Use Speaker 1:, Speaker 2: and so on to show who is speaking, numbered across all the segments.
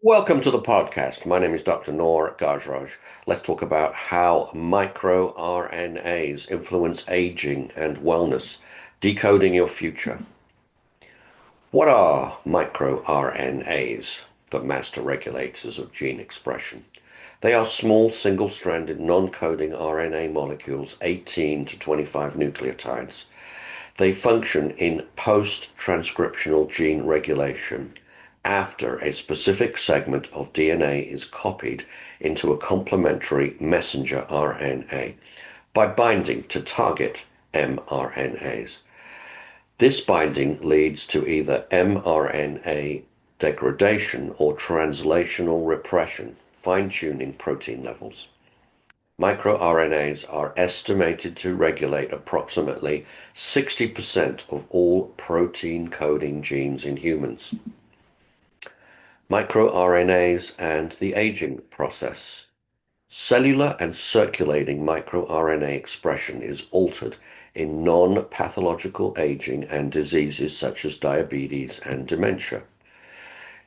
Speaker 1: Welcome to the podcast. My name is Dr. Noor Gajraj. Let's talk about how microRNAs influence aging and wellness, decoding your future. What are microRNAs, the master regulators of gene expression? They are small, single-stranded, non-coding RNA molecules, 18 to 25 nucleotides. They function in post-transcriptional gene regulation after a specific segment of DNA is copied into a complementary messenger RNA by binding to target mRNAs. This binding leads to either mRNA degradation or translational repression, fine-tuning protein levels. MicroRNAs are estimated to regulate approximately 60% of all protein coding genes in humans. MicroRNAs and the aging process. Cellular and circulating microRNA expression is altered in non-pathological aging and diseases such as diabetes and dementia.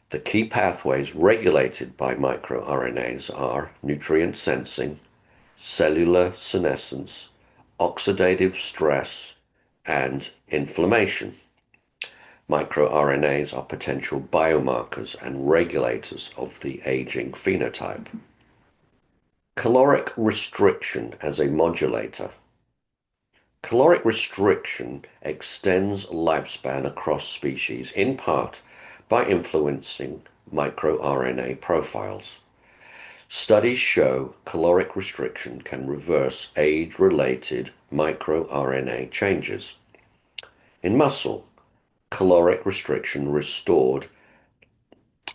Speaker 1: The key pathways regulated by microRNAs are nutrient sensing, cellular senescence, oxidative stress, and inflammation. MicroRNAs are potential biomarkers and regulators of the aging phenotype. Caloric restriction as a modulator. Caloric restriction extends lifespan across species, in part by influencing microRNA profiles. Studies show caloric restriction can reverse age-related microRNA changes. In muscle, caloric restriction restored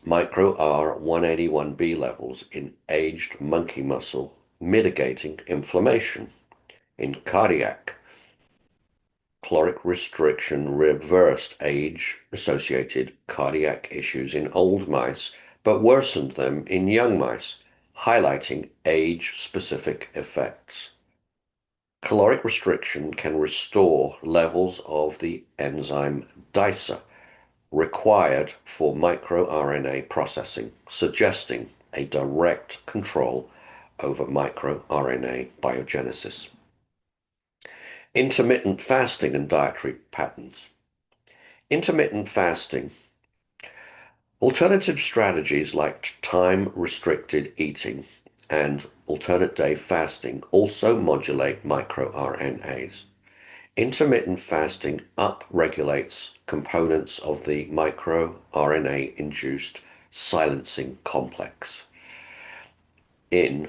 Speaker 1: micro-R181b levels in aged monkey muscle, mitigating inflammation. In cardiac, caloric restriction reversed age-associated cardiac issues in old mice, but worsened them in young mice, highlighting age-specific effects. Caloric restriction can restore levels of the enzyme DICER required for microRNA processing, suggesting a direct control over microRNA biogenesis. Intermittent fasting and dietary patterns. Intermittent fasting. Alternative strategies like time-restricted eating and alternate day fasting also modulate microRNAs. Intermittent fasting upregulates components of the microRNA-induced silencing complex in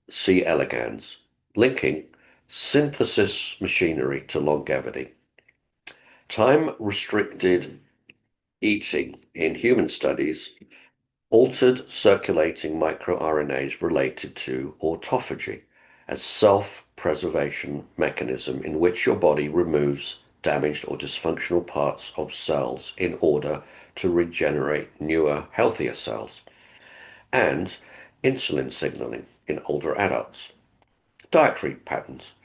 Speaker 1: C. elegans, linking synthesis machinery to longevity. Time-restricted eating in human studies altered circulating microRNAs related to autophagy, a self-preservation mechanism in which your body removes damaged or dysfunctional parts of cells in order to regenerate newer, healthier cells, and insulin signaling in older adults. Dietary patterns.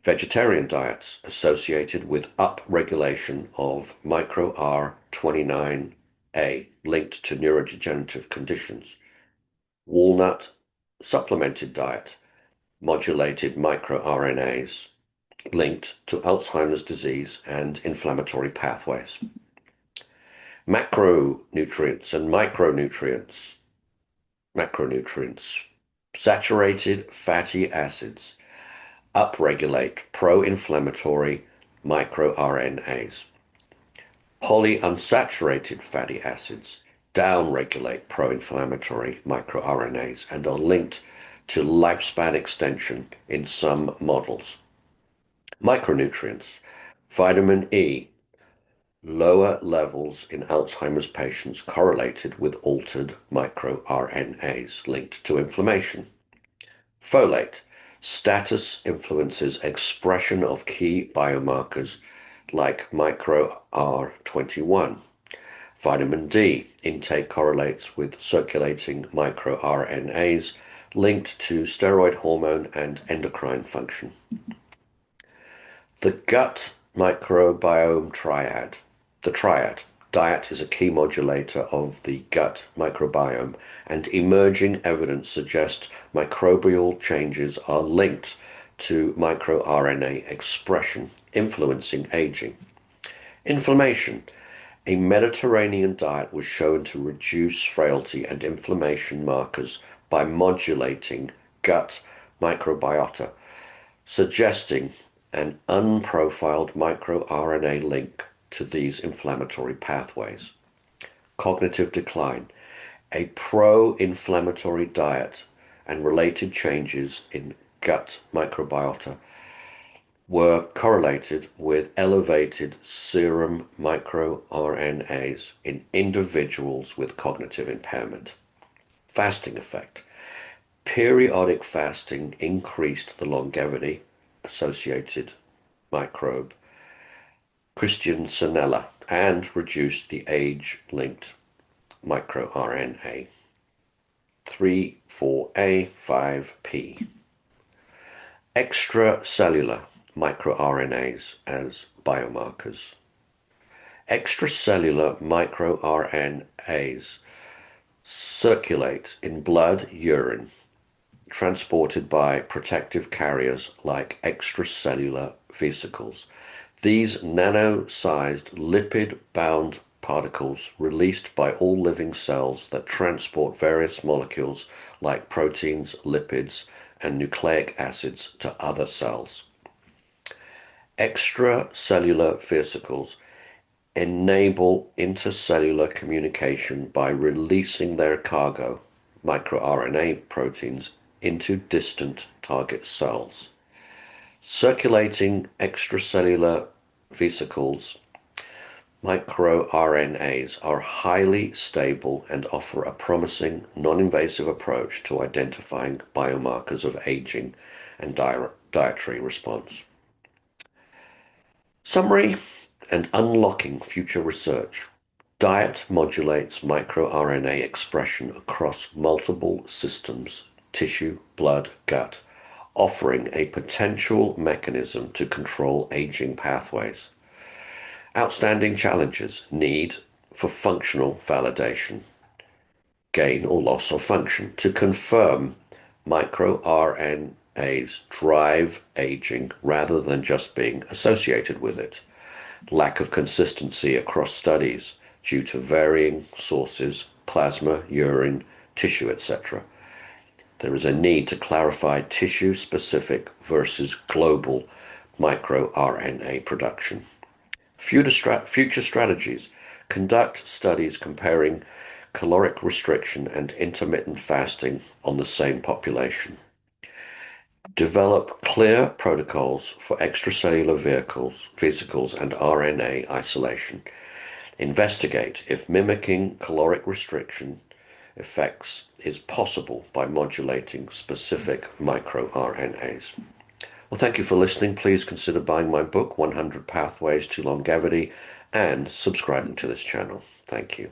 Speaker 1: Vegetarian diets associated with upregulation of micro-R29A linked to neurodegenerative conditions. Walnut supplemented diet modulated microRNAs linked to Alzheimer's disease and inflammatory pathways. Macronutrients and micronutrients. Macronutrients. Saturated fatty acids upregulate pro-inflammatory microRNAs. Polyunsaturated fatty acids downregulate pro-inflammatory microRNAs and are linked to lifespan extension in some models. Micronutrients. Vitamin E. Lower levels in Alzheimer's patients correlated with altered microRNAs linked to inflammation. Folate. Status influences expression of key biomarkers like micro-R21. Vitamin D intake correlates with circulating microRNAs linked to steroid hormone and endocrine function. The gut microbiome triad. The triad. Diet is a key modulator of the gut microbiome, and emerging evidence suggests microbial changes are linked to microRNA expression, influencing aging. Inflammation. A Mediterranean diet was shown to reduce frailty and inflammation markers by modulating gut microbiota, suggesting an unprofiled microRNA link to these inflammatory pathways. Cognitive decline. A pro-inflammatory diet and related changes in gut microbiota were correlated with elevated serum microRNAs in individuals with cognitive impairment. Fasting effect. Periodic fasting increased the longevity associated microbe Christianella and reduced the age-linked microRNA 3, 4A, 5P. Extracellular microRNAs as biomarkers. Extracellular microRNAs circulate in blood, urine, transported by protective carriers like extracellular vesicles. These nano-sized lipid-bound particles released by all living cells that transport various molecules like proteins, lipids, and nucleic acids to other cells. Extracellular vesicles enable intercellular communication by releasing their cargo, microRNA proteins, into distant target cells. Circulating extracellular vesicles, microRNAs, are highly stable and offer a promising, non-invasive approach to identifying biomarkers of aging and dietary response. Summary and unlocking future research. Diet modulates microRNA expression across multiple systems, tissue, blood, gut, offering a potential mechanism to control aging pathways. Outstanding challenges: need for functional validation, gain or loss of function. To confirm microRNAs drive aging rather than just being associated with it. Lack of consistency across studies due to varying sources, plasma, urine, tissue, etc. There is a need to clarify tissue-specific versus global microRNA production. Future strategies. Conduct studies comparing caloric restriction and intermittent fasting on the same population. Develop clear protocols for extracellular vesicles and RNA isolation. Investigate if mimicking caloric restriction effects is possible by modulating specific microRNAs. Well, thank you for listening. Please consider buying my book, 100 Pathways to Longevity, and subscribing to this channel. Thank you.